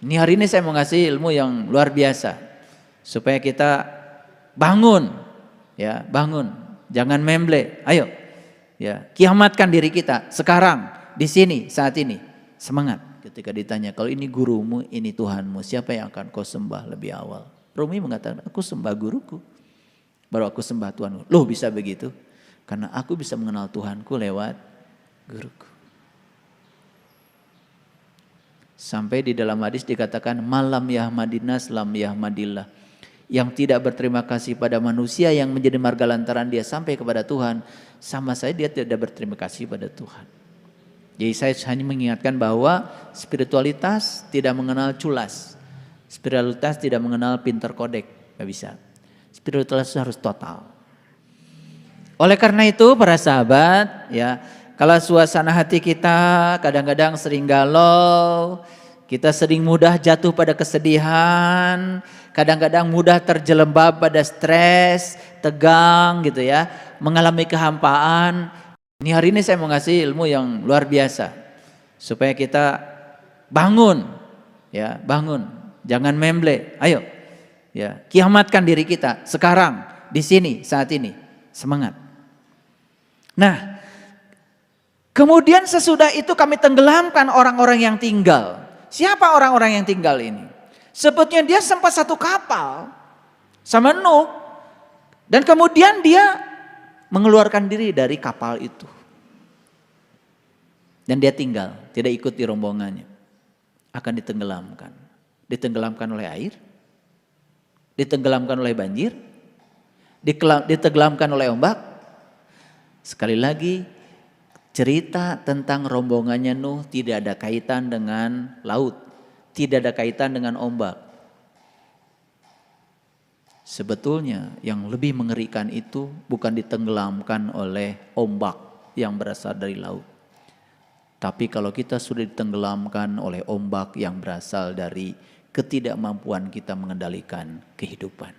Ini hari ini saya mau ngasih ilmu yang luar biasa supaya kita bangun, ya bangun, jangan memble, ayo, ya kiamatkan diri kita sekarang, di sini, saat ini, semangat. Ketika ditanya, kalau ini gurumu, ini Tuhanmu, siapa yang akan kau sembah lebih awal? Rumi mengatakan, aku sembah guruku, baru aku sembah Tuhanku. Loh bisa begitu? Karena aku bisa mengenal Tuhanku lewat guruku. Sampai di dalam hadis dikatakan malam yahmadinas lam yahmadillah. Yang tidak berterima kasih pada manusia yang menjadi marga lantaran dia sampai kepada Tuhan, sama saya dia tidak berterima kasih pada Tuhan. Jadi saya hanya mengingatkan bahwa spiritualitas tidak mengenal culas. Spiritualitas tidak mengenal pinter kodek, gak bisa. Spiritualitas harus total. Oleh karena itu para sahabat, ya, kalau suasana hati kita kadang-kadang sering galau, kita sering mudah jatuh pada kesedihan, kadang-kadang mudah terjelembab pada stres, tegang gitu ya, mengalami kehampaan. Ini hari ini saya mau ngasih ilmu yang luar biasa supaya kita bangun, ya bangun, jangan memble, ayo, ya kiamatkan diri kita sekarang, di sini, saat ini, semangat. Nah, kemudian sesudah itu kami tenggelamkan orang-orang yang tinggal. Siapa orang-orang yang tinggal ini? Sebetulnya dia sempat satu kapal sama Nuh. Dan kemudian dia mengeluarkan diri dari kapal itu. Dan dia tinggal, tidak ikut di rombongannya. Akan ditenggelamkan. Ditenggelamkan oleh air. Ditenggelamkan oleh banjir. Ditenggelamkan oleh ombak. Sekali lagi, cerita tentang rombongannya Nuh tidak ada kaitan dengan laut, tidak ada kaitan dengan ombak. Sebetulnya yang lebih mengerikan itu bukan ditenggelamkan oleh ombak yang berasal dari laut. Tapi kalau kita sudah ditenggelamkan oleh ombak yang berasal dari ketidakmampuan kita mengendalikan kehidupan.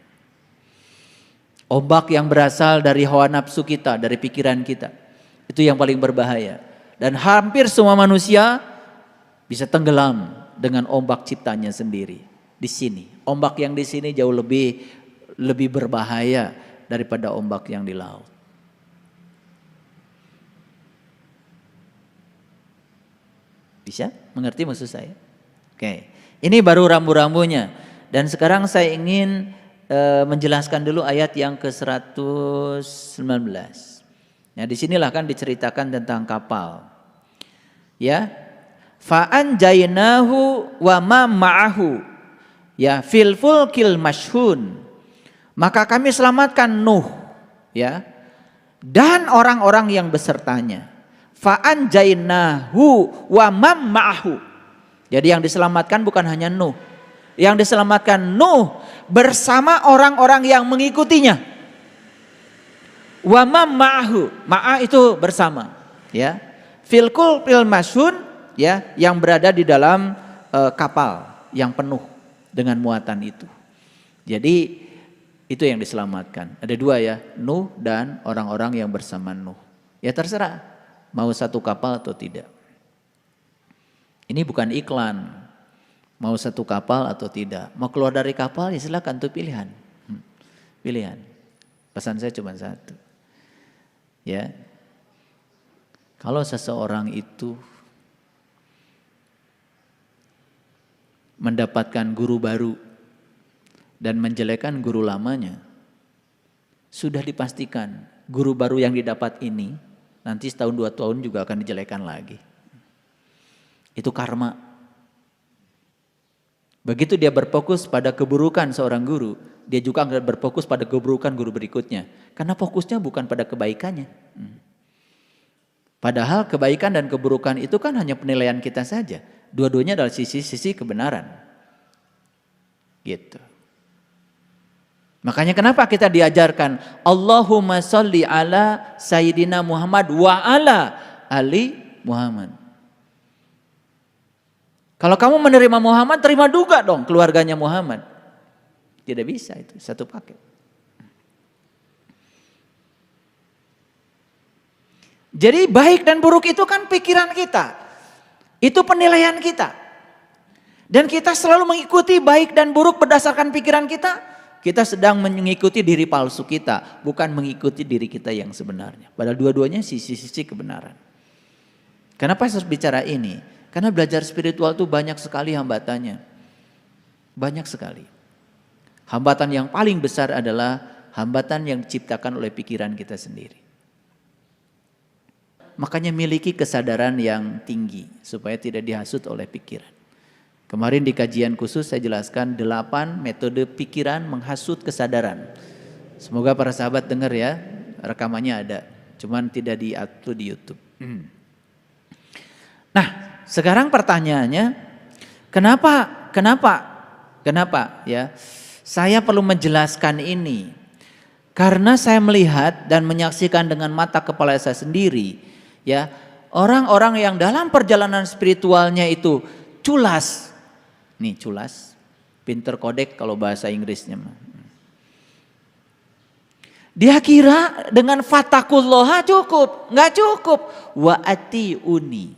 Ombak yang berasal dari hawa nafsu kita, dari pikiran kita. Itu yang paling berbahaya. Dan hampir semua manusia bisa tenggelam dengan ombak ciptanya sendiri. Di sini, ombak yang di sini jauh lebih berbahaya daripada ombak yang di laut. Bisa mengerti maksud saya? Oke, ini baru rambu-rambunya. Dan sekarang saya ingin menjelaskan dulu ayat yang ke-119. Nah, disinilah kan diceritakan tentang kapal. Ya. Fa'anjainahu wa ma ma'ahu. Ya, fil fulkil mashhun. Maka kami selamatkan Nuh, ya. Dan orang-orang yang besertanya. Fa'anjainahu wa ma ma'ahu. Jadi yang diselamatkan bukan hanya Nuh. Yang diselamatkan Nuh bersama orang-orang yang mengikutinya. Wa ma ma'ahu, ma'a itu bersama, ya. Filkul fil masyun, ya, yang berada di dalam kapal yang penuh dengan muatan itu. Jadi itu yang diselamatkan. Ada dua ya, Nuh dan orang-orang yang bersama Nuh. Ya terserah mau satu kapal atau tidak. Ini bukan iklan. Mau satu kapal atau tidak. Mau keluar dari kapal ya silakan, itu pilihan. Pilihan. Pesan saya cuma satu. Ya. Kalau seseorang itu mendapatkan guru baru dan menjelekkan guru lamanya, sudah dipastikan guru baru yang didapat ini nanti setahun 2 tahun juga akan dijelekan lagi. Itu karma. Begitu dia berfokus pada keburukan seorang guru, dia juga akan berfokus pada keburukan guru berikutnya. Karena fokusnya bukan pada kebaikannya. Padahal kebaikan dan keburukan itu kan hanya penilaian kita saja. Dua-duanya adalah sisi-sisi kebenaran. Gitu. Makanya kenapa kita diajarkan Allahumma sholli ala Sayyidina Muhammad wa ala ali Muhammad. Kalau kamu menerima Muhammad, terima juga dong keluarganya Muhammad. Tidak bisa itu, satu paket. Jadi baik dan buruk itu kan pikiran kita. Itu penilaian kita. Dan kita selalu mengikuti baik dan buruk berdasarkan pikiran kita. Kita sedang mengikuti diri palsu kita, bukan mengikuti diri kita yang sebenarnya. Padahal dua-duanya sisi-sisi kebenaran. Kenapa saya harus bicara ini? Karena belajar spiritual itu banyak sekali hambatannya. Banyak sekali. Hambatan yang paling besar adalah hambatan yang diciptakan oleh pikiran kita sendiri. Makanya miliki kesadaran yang tinggi supaya tidak dihasut oleh pikiran. Kemarin di kajian khusus saya jelaskan 8 metode pikiran menghasut kesadaran. Semoga para sahabat dengar ya, rekamannya ada. Cuman tidak di-upload di YouTube. Nah, sekarang pertanyaannya, kenapa ya? Saya perlu menjelaskan ini. Karena saya melihat dan menyaksikan dengan mata kepala saya sendiri, ya, orang-orang yang dalam perjalanan spiritualnya itu culas. Nih culas, pinter kodek kalau bahasa Inggrisnya. Dia kira dengan fatakulloha cukup, nggak cukup. Wa atiuni.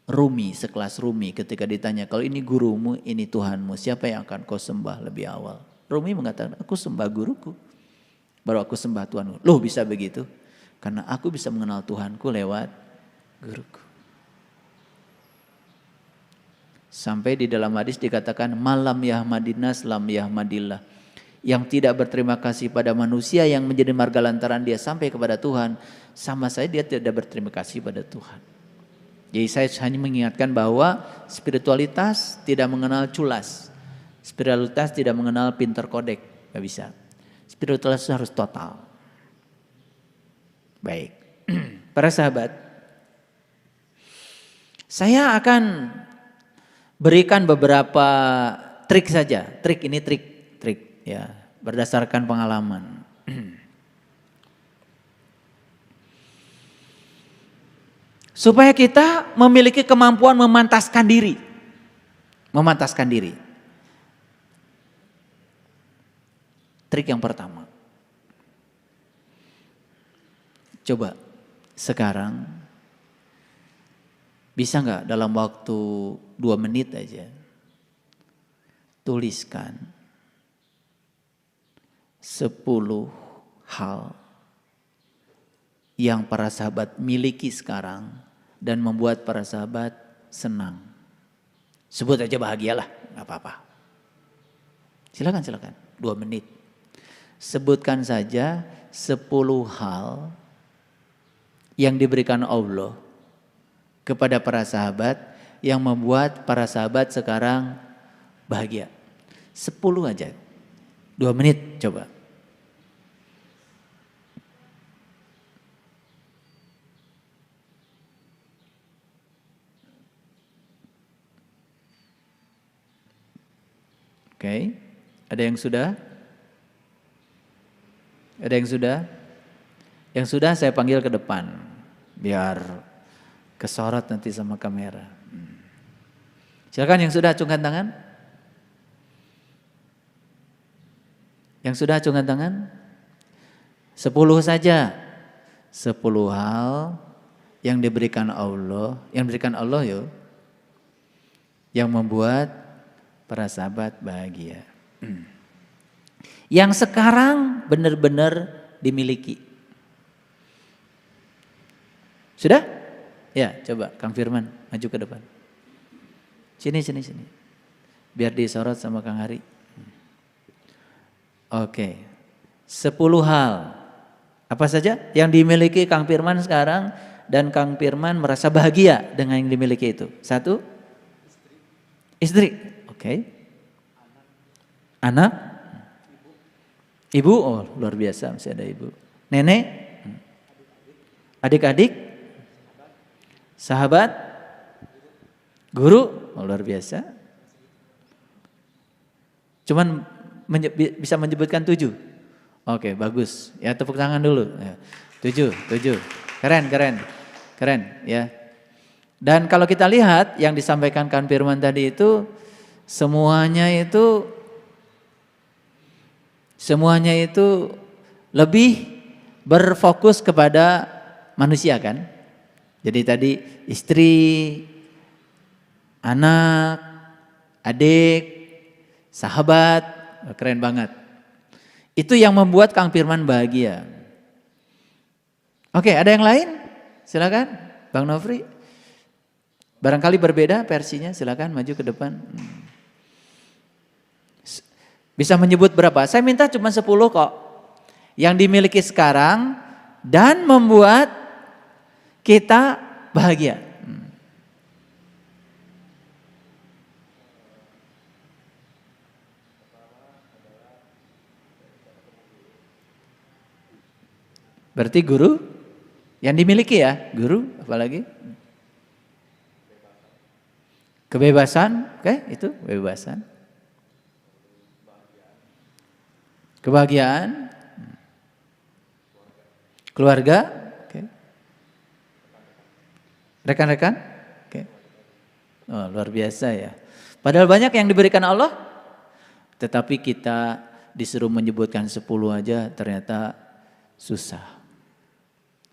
Rumi, sekelas Rumi ketika ditanya, kalau ini gurumu, ini Tuhanmu, siapa yang akan kau sembah lebih awal? Rumi mengatakan, aku sembah guruku, baru aku sembah Tuhanku. Loh bisa begitu? Karena aku bisa mengenal Tuhanku lewat guruku. Sampai di dalam hadis dikatakan, malam yahmadinas lam yahmadillah. Yang tidak berterima kasih pada manusia yang menjadi marga lantaran dia sampai kepada Tuhan, sama saya dia tidak berterima kasih pada Tuhan. Jadi saya hanya mengingatkan bahwa spiritualitas tidak mengenal culas. Spiritualitas tidak mengenal pinter kodek. Gak bisa. Spiritualitas harus total. Baik. Para sahabat. Saya akan berikan beberapa trik saja. Trik ini trik ya. Berdasarkan pengalaman. Supaya kita memiliki kemampuan memantaskan diri. Memantaskan diri. Trik yang pertama. Coba sekarang bisa nggak dalam waktu 2 menit aja tuliskan 10 hal yang para sahabat miliki sekarang dan membuat para sahabat senang. Sebut aja bahagialah, nggak apa-apa. Silakan 2 menit. Sebutkan saja 10 hal yang diberikan Allah kepada para sahabat yang membuat para sahabat sekarang bahagia. 10 aja. 2 menit coba. Oke, ada yang sudah? Ada yang sudah? Yang sudah saya panggil ke depan, biar kesorot nanti sama kamera. Silakan yang sudah acungkan tangan. Yang sudah acungkan tangan. 10 saja. 10 hal yang diberikan Allah, yo, yang membuat para sahabat bahagia. Yang sekarang benar-benar dimiliki. Sudah? Ya, coba Kang Firman maju ke depan. Sini. Biar disorot sama Kang Hari. Oke. 10 hal. Apa saja yang dimiliki Kang Firman sekarang dan Kang Firman merasa bahagia dengan yang dimiliki itu? 1. Istri. Oke. Anak? Ibu? Oh luar biasa masih ada ibu. Nenek? Adik-adik? Sahabat? Guru? Oh luar biasa. Cuman bisa menyebutkan 7. Oke bagus. Ya tepuk tangan dulu. 7. Keren ya. Dan kalau kita lihat yang disampaikan Kang Firman tadi itu semuanya itu lebih berfokus kepada manusia kan. Jadi tadi istri, anak, adik, sahabat, keren banget. Itu yang membuat Kang Firman bahagia. Oke, ada yang lain? Silakan, Bang Nofri. Barangkali berbeda versinya, silakan maju ke depan. Bisa menyebut berapa? Saya minta cuma 10 kok. Yang dimiliki sekarang dan membuat kita bahagia. Berarti guru yang dimiliki ya, guru apalagi? Kebebasan, oke, itu kebebasan. Kebahagiaan. Keluarga, oke. Rekan-rekan, oke. Oh, luar biasa ya. Padahal banyak yang diberikan Allah, tetapi kita disuruh menyebutkan 10 aja ternyata susah.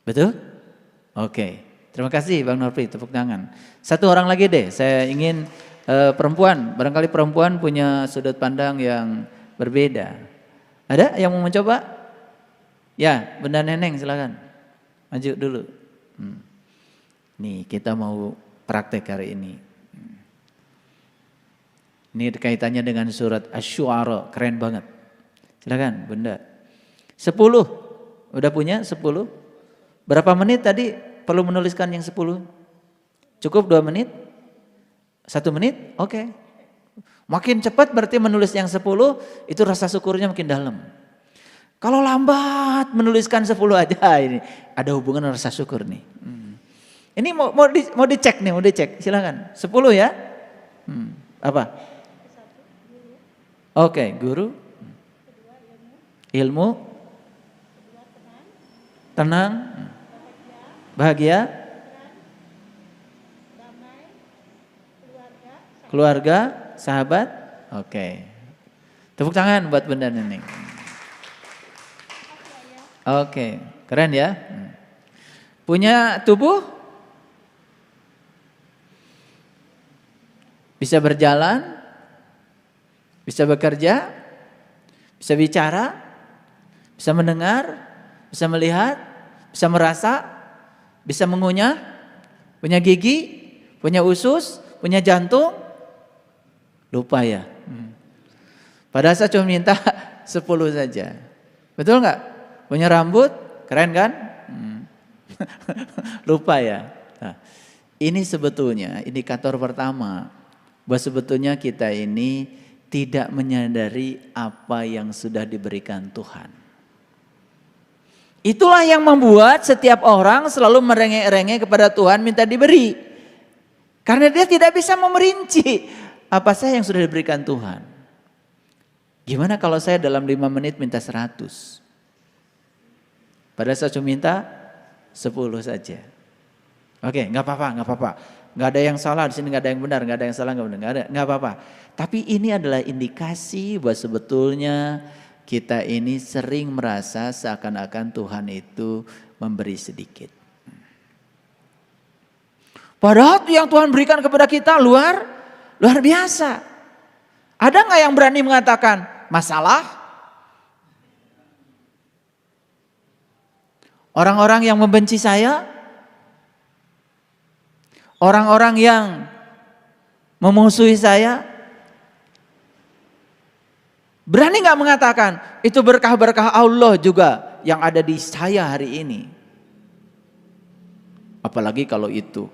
Betul? Oke. Terima kasih Bang Nofri, tepuk tangan. Satu orang lagi deh, saya ingin perempuan, barangkali perempuan punya sudut pandang yang berbeda. Ada yang mau mencoba? Ya, Bunda Neneng silakan. Maju dulu. Nih, kita mau praktek hari ini. Ini kaitannya dengan surat Asy-Syu'ara, keren banget. Silakan, Bunda. 10. Udah punya 10? Berapa menit tadi perlu menuliskan yang 10? Cukup 2 menit? 1 menit? Oke. Makin cepat berarti menulis yang 10, itu rasa syukurnya makin dalam. Kalau lambat menuliskan 10 aja, ini ada hubungan rasa syukur nih. Ini mau dicek nih, mau dicek. Silakan. 10 ya? Apa? Oke, guru. Ilmu. Tenang. Bahagia. Keluarga, sahabat. Oke. Tepuk tangan buat Bunda Neneng. Oke, keren ya. Punya tubuh? Bisa berjalan? Bisa bekerja? Bisa bicara? Bisa mendengar? Bisa melihat? Bisa merasa? Bisa mengunyah? Punya gigi? Punya usus? Punya jantung? Lupa ya. Padahal saya cuma minta 10 saja. Betul nggak? Punya rambut? Keren kan? Lupa ya. Nah, ini sebetulnya indikator pertama bahwa sebetulnya kita ini tidak menyadari apa yang sudah diberikan Tuhan. Itulah yang membuat setiap orang selalu merengek-rengek kepada Tuhan minta diberi. Karena dia tidak bisa memerinci apa saja yang sudah diberikan Tuhan. Gimana kalau saya dalam 5 menit minta 100? Padahal saya cuma minta 10 saja. Oke, nggak apa-apa. Nggak ada yang salah di sini, nggak ada yang benar, nggak ada yang salah, nggak apa-apa. Tapi ini adalah indikasi bahwa sebetulnya kita ini sering merasa seakan-akan Tuhan itu memberi sedikit. Padahal yang Tuhan berikan kepada kita luar biasa. Ada nggak yang berani mengatakan masalah? Orang-orang yang membenci saya, orang-orang yang memusuhi saya, berani nggak mengatakan itu berkah-berkah Allah juga yang ada di saya hari ini? Apalagi kalau itu.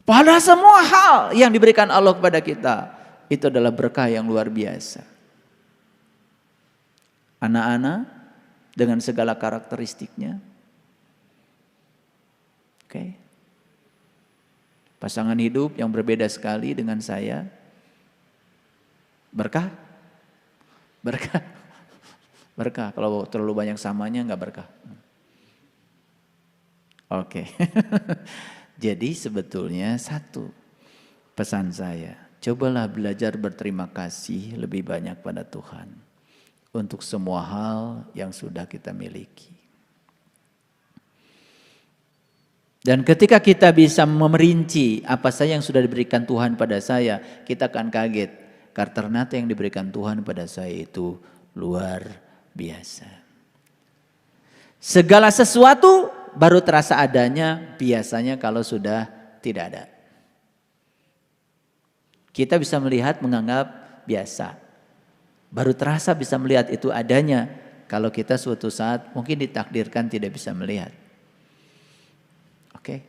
Padahal semua hal yang diberikan Allah kepada kita itu adalah berkah yang luar biasa. Anak-anak dengan segala karakteristiknya. Oke. Pasangan hidup yang berbeda sekali dengan saya. Berkah? Berkah. Berkah. Kalau terlalu banyak samanya enggak berkah. Oke. Jadi sebetulnya satu pesan saya. Cobalah belajar berterima kasih lebih banyak pada Tuhan. Untuk semua hal yang sudah kita miliki. Dan ketika kita bisa memerinci apa saja yang sudah diberikan Tuhan pada saya, kita akan kaget. Karena ternyata yang diberikan Tuhan pada saya itu luar biasa. Segala sesuatu baru terasa adanya biasanya kalau sudah tidak ada. Kita bisa melihat, menganggap biasa. Baru terasa bisa melihat itu adanya kalau kita suatu saat mungkin ditakdirkan tidak bisa melihat. Oke.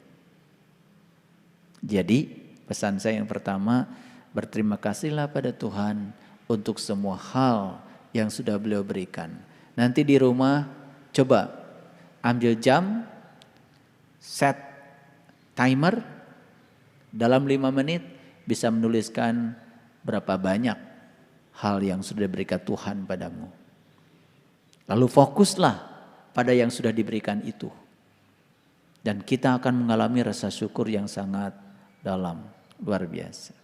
Jadi pesan saya yang pertama, berterima kasihlah pada Tuhan untuk semua hal yang sudah beliau berikan. Nanti di rumah coba ambil jam, set timer, dalam 5 menit bisa menuliskan berapa banyak hal yang sudah diberikan Tuhan padamu. Lalu fokuslah pada yang sudah diberikan itu. Dan kita akan mengalami rasa syukur yang sangat dalam, luar biasa.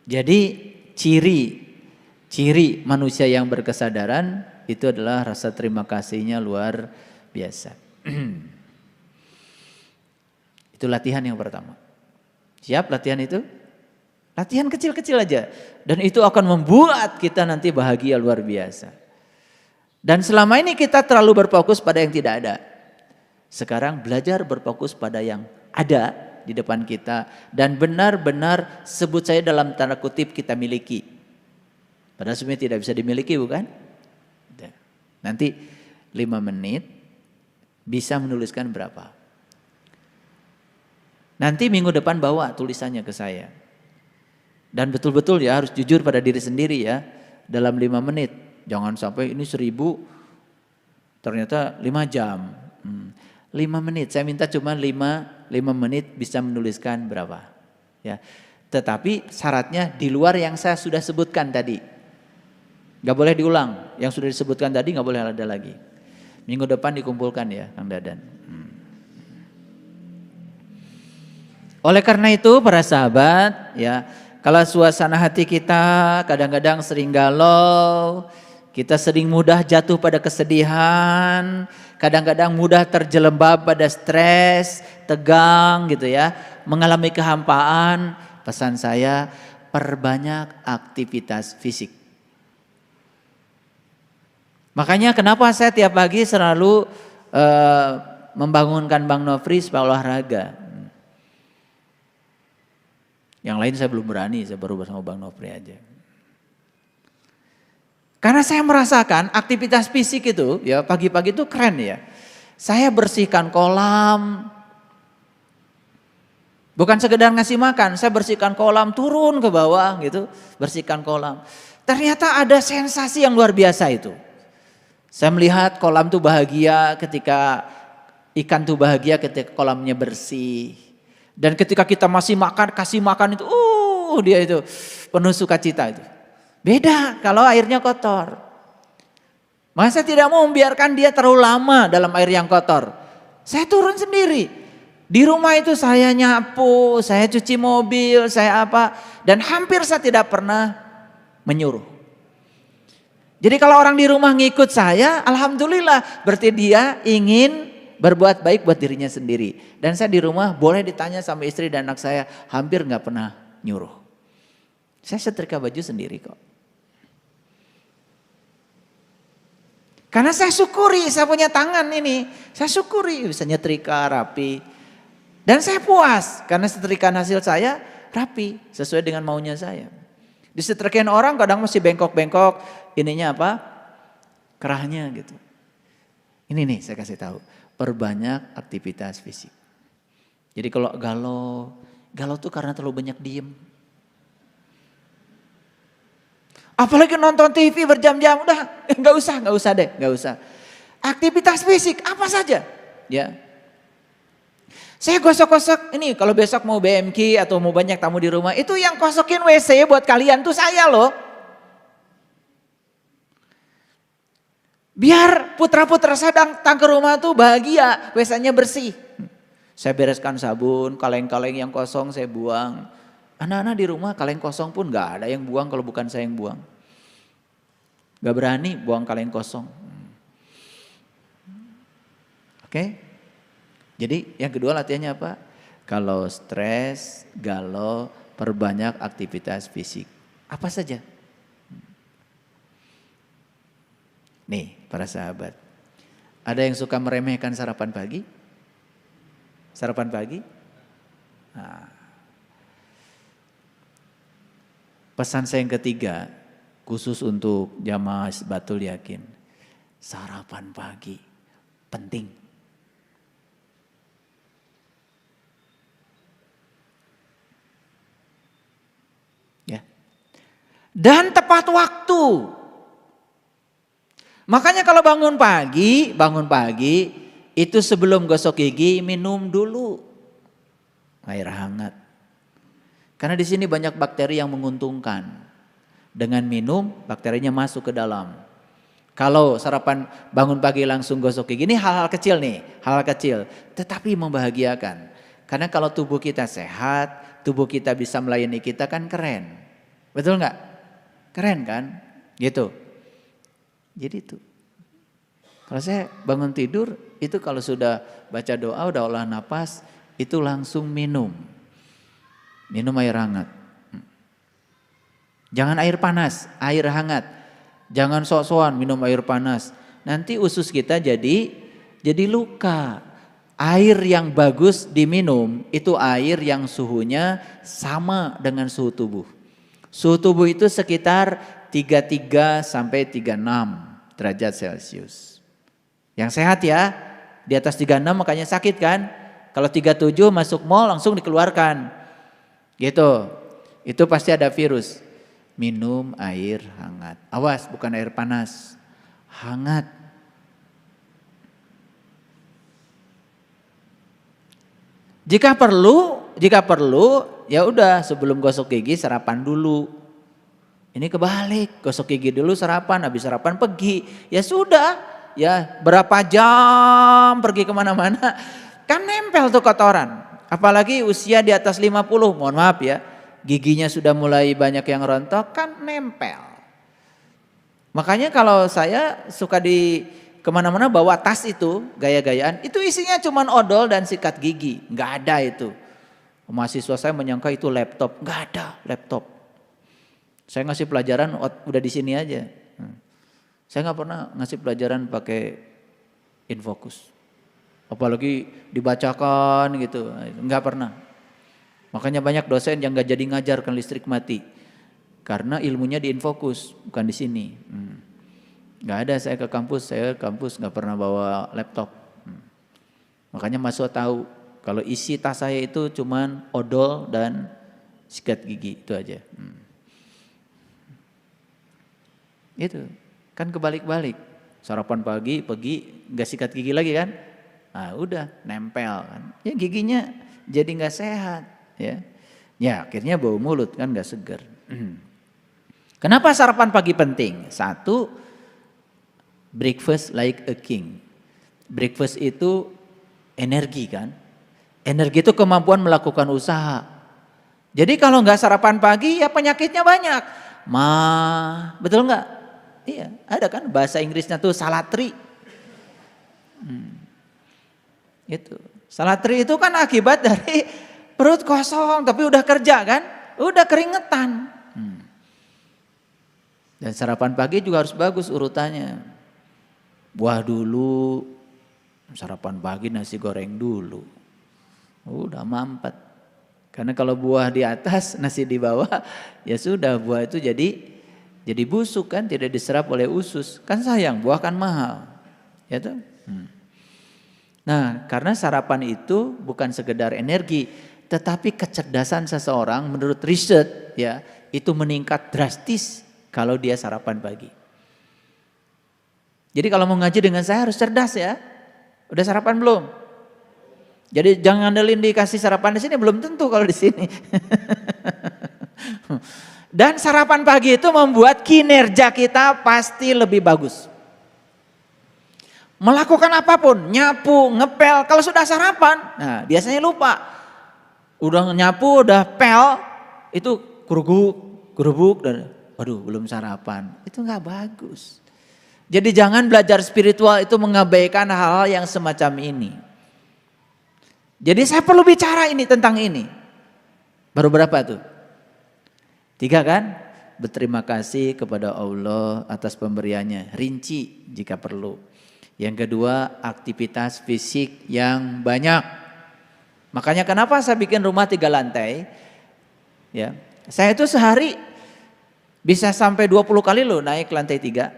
Jadi ciri manusia yang berkesadaran itu adalah rasa terima kasihnya luar biasa. Itu latihan yang pertama. Siap latihan itu? Latihan kecil-kecil aja. Dan itu akan membuat kita nanti bahagia luar biasa. Dan selama ini kita terlalu berfokus pada yang tidak ada. Sekarang belajar berfokus pada yang ada di depan kita. Dan benar-benar sebut saya dalam tanda kutip kita miliki. Padahal sebenarnya tidak bisa dimiliki, bukan? Nanti 5 menit bisa menuliskan berapa. Nanti minggu depan bawa tulisannya ke saya. Dan betul-betul ya harus jujur pada diri sendiri ya. Dalam 5 menit. Jangan sampai ini 1000 ternyata 5 jam. 5 menit. Saya minta cuma 5 menit bisa menuliskan berapa. Ya. Tetapi syaratnya di luar yang saya sudah sebutkan tadi. Gak boleh diulang. Yang sudah disebutkan tadi gak boleh ada lagi. Minggu depan dikumpulkan ya Kang Dadan. Oleh karena itu para sahabat ya, kalau suasana hati kita kadang-kadang sering galau, kita sering mudah jatuh pada kesedihan, kadang-kadang mudah terjelembab pada stres, tegang gitu ya, mengalami kehampaan, pesan saya perbanyak aktivitas fisik. Makanya kenapa saya tiap pagi selalu membangunkan Bang Nofri supaya olahraga. Yang lain saya belum berani, saya baru bersama Bang Nofri aja. Karena saya merasakan aktivitas fisik itu ya pagi-pagi itu keren ya. Saya bersihkan kolam. Bukan sekedar ngasih makan, saya bersihkan kolam, turun ke bawah gitu, bersihkan kolam. Ternyata ada sensasi yang luar biasa itu. Saya melihat kolam tuh bahagia ketika ikan tuh bahagia ketika kolamnya bersih. Dan ketika kita masih makan, kasih makan itu, dia itu penuh sukacita itu. Beda kalau airnya kotor. Maka saya tidak mau membiarkan dia terlalu lama dalam air yang kotor. Saya turun sendiri. Di rumah itu saya nyapu, saya cuci mobil, saya apa. Dan hampir saya tidak pernah menyuruh. Jadi kalau orang di rumah ngikut saya, alhamdulillah berarti dia ingin berbuat baik buat dirinya sendiri. Dan saya di rumah boleh ditanya sama istri dan anak saya, hampir gak pernah nyuruh. Saya setrika baju sendiri kok. Karena saya syukuri, saya punya tangan ini. Saya syukuri bisa nyetrika rapi. Dan saya puas karena setrikaan hasil saya rapi sesuai dengan maunya saya. Disetrikain orang kadang masih bengkok-bengkok, ininya apa? Kerahnya gitu. Ini nih saya kasih tahu. Perbanyak aktivitas fisik. Jadi kalau galau tuh karena terlalu banyak diem. Apalagi nonton TV berjam-jam, udah nggak usah deh. Aktivitas fisik apa saja, ya. Saya gosok-gosok ini kalau besok mau BMK atau mau banyak tamu di rumah, itu yang kosokin WC buat kalian tuh saya loh. Biar putra-putra saya datang ke rumah tuh bahagia, WC-nya bersih. Saya bereskan sabun, kaleng-kaleng yang kosong saya buang. Anak-anak di rumah kaleng kosong pun gak ada yang buang kalau bukan saya yang buang. Gak berani buang kaleng kosong. Oke? Jadi yang kedua latihannya apa? Kalau stres, galau, perbanyak aktivitas fisik. Apa saja? Nih para sahabat, ada yang suka meremehkan sarapan pagi? Sarapan pagi? Nah, pesan saya yang ketiga, khusus untuk jamaah Hisbatul Yakin, sarapan pagi penting. Ya. Dan tepat waktu. Makanya kalau bangun pagi itu sebelum gosok gigi minum dulu air hangat. Karena di sini banyak bakteri yang menguntungkan. Dengan minum bakterinya masuk ke dalam. Kalau sarapan bangun pagi langsung gosok gigi, ini hal-hal kecil nih, hal-hal kecil, tetapi membahagiakan. Karena kalau tubuh kita sehat, tubuh kita bisa melayani kita kan keren. Betul nggak? Keren kan? Gitu. Jadi itu. Kalau saya bangun tidur, itu kalau sudah baca doa, udah olah napas, itu langsung minum. Minum air hangat. Jangan air panas, air hangat. Jangan sok-sokan minum air panas. Nanti usus kita jadi luka. Air yang bagus diminum, itu air yang suhunya sama dengan suhu tubuh. Suhu tubuh itu sekitar 33 sampai 36 derajat Celcius. Yang sehat ya, di atas 36 makanya sakit kan. Kalau 37 masuk mall langsung dikeluarkan. Gitu. Itu pasti ada virus. Minum air hangat. Awas, bukan air panas. Hangat. Jika perlu ya udah sebelum gosok gigi sarapan dulu. Ini kebalik, gosok gigi dulu sarapan, habis sarapan pergi. Ya sudah, ya berapa jam pergi kemana-mana. Kan nempel tuh kotoran. Apalagi usia di atas 50, mohon maaf ya. Giginya sudah mulai banyak yang rontok kan nempel. Makanya kalau saya suka di kemana-mana bawa tas itu, gaya-gayaan. Itu isinya cuman odol dan sikat gigi, nggak ada itu. Mahasiswa saya menyangka itu laptop, nggak ada laptop. Saya ngasih pelajaran udah di sini aja. Saya nggak pernah ngasih pelajaran pakai infocus. Apalagi dibacakan gitu, nggak pernah. Makanya banyak dosen yang nggak jadi ngajar kan listrik mati. Karena ilmunya di infocus, bukan di sini. Nggak ada saya ke kampus nggak pernah bawa laptop. Makanya mahasiswa tahu kalau isi tas saya itu cuman odol dan sikat gigi, itu aja. Itu kan kebalik-balik. Sarapan pagi pergi nggak sikat gigi lagi kan? Nah udah nempel kan. Ya giginya jadi nggak sehat ya. Ya akhirnya bau mulut kan nggak seger. Kenapa sarapan pagi penting? Satu, breakfast like a king. Breakfast itu energi kan. Energi itu kemampuan melakukan usaha. Jadi kalau nggak sarapan pagi ya penyakitnya banyak. Betul nggak? Iya, ada kan bahasa Inggrisnya tuh salatri. Itu. Salatri itu kan akibat dari perut kosong tapi udah kerja kan? Udah keringetan. Dan sarapan pagi juga harus bagus urutannya. Buah dulu, sarapan pagi nasi goreng dulu. Udah mampet. Karena kalau buah di atas, nasi di bawah, ya sudah buah itu jadi busuk kan, tidak diserap oleh usus. Kan sayang, buah kan mahal. Ya tuh. Nah, karena sarapan itu bukan sekedar energi, tetapi kecerdasan seseorang menurut riset ya, itu meningkat drastis kalau dia sarapan pagi. Jadi kalau mau ngaji dengan saya harus cerdas ya. Udah sarapan belum? Jadi jangan ngandelin dikasih sarapan di sini, belum tentu kalau di sini. Dan sarapan pagi itu membuat kinerja kita pasti lebih bagus. Melakukan apapun, nyapu, ngepel, kalau sudah sarapan, nah biasanya lupa. Udah nyapu, udah pel, itu gerubuk, dan waduh belum sarapan. Itu nggak bagus. Jadi jangan belajar spiritual itu mengabaikan hal-hal yang semacam ini. Jadi saya perlu bicara ini tentang ini. Baru berapa tuh? 3 kan? Berterima kasih kepada Allah atas pemberiannya. Rinci jika perlu. Yang kedua, aktivitas fisik yang banyak. Makanya kenapa saya bikin rumah 3 lantai? Ya, saya itu sehari bisa sampai 20 kali loh naik lantai 3.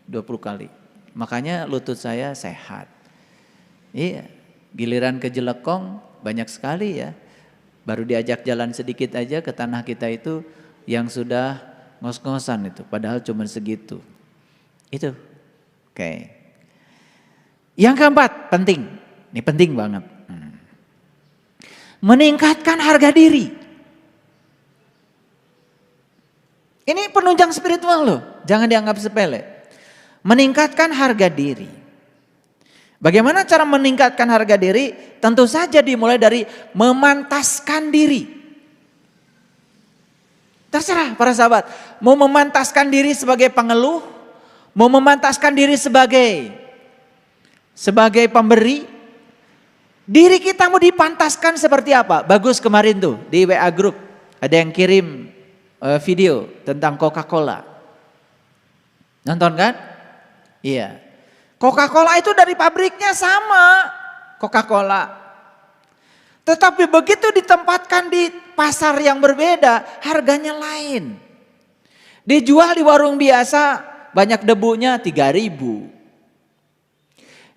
20 kali. Makanya lutut saya sehat. Iya, giliran ke Jelekong banyak sekali ya. Baru diajak jalan sedikit aja ke tanah kita itu yang sudah ngos-ngosan itu. Padahal cuma segitu. Itu. Oke. Yang keempat, penting. Ini penting banget. Meningkatkan harga diri. Ini penunjang spiritual loh. Jangan dianggap sepele. Meningkatkan harga diri. Bagaimana cara meningkatkan harga diri? Tentu saja dimulai dari memantaskan diri. Terserah para sahabat. Mau memantaskan diri sebagai pengeluh. Mau memantaskan diri sebagai pemberi. Diri kita mau dipantaskan seperti apa? Bagus kemarin tuh di WA Group. Ada yang kirim video tentang Coca-Cola. Nonton kan? Iya. Coca-Cola itu dari pabriknya sama, Coca-Cola. Tetapi begitu ditempatkan di pasar yang berbeda, harganya lain. Dijual di warung biasa, banyak debunya 3.000.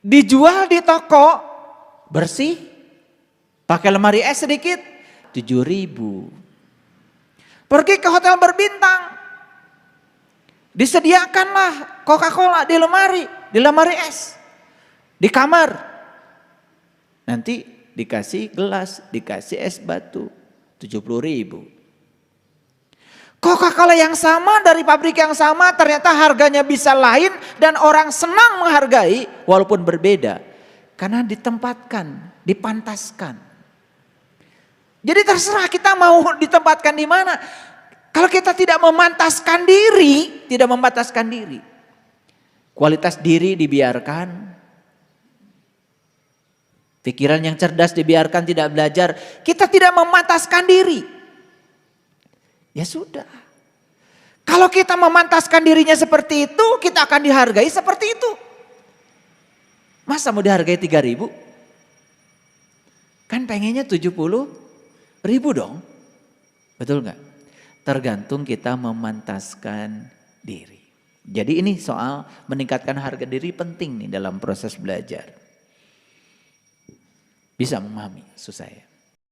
Dijual di toko, bersih, pakai lemari es sedikit, 7.000. Pergi ke hotel berbintang, disediakanlah Coca-Cola di lemari es, di kamar. Nanti dikasih gelas, dikasih es batu, 70.000. Coca-Cola yang sama dari pabrik yang sama ternyata harganya bisa lain dan orang senang menghargai walaupun berbeda. Karena ditempatkan, dipantaskan. Jadi terserah kita mau ditempatkan di mana. Kalau kita tidak memantaskan diri, kualitas diri dibiarkan, pikiran yang cerdas dibiarkan tidak belajar, kita tidak memantaskan diri. Ya sudah. Kalau kita memantaskan dirinya seperti itu, kita akan dihargai seperti itu. Masa mau dihargai 3.000? Kan pengennya 70.000 dong. Betul nggak? Tergantung kita memantaskan diri. Jadi ini soal meningkatkan harga diri penting nih dalam proses belajar. Bisa memahami maksud saya.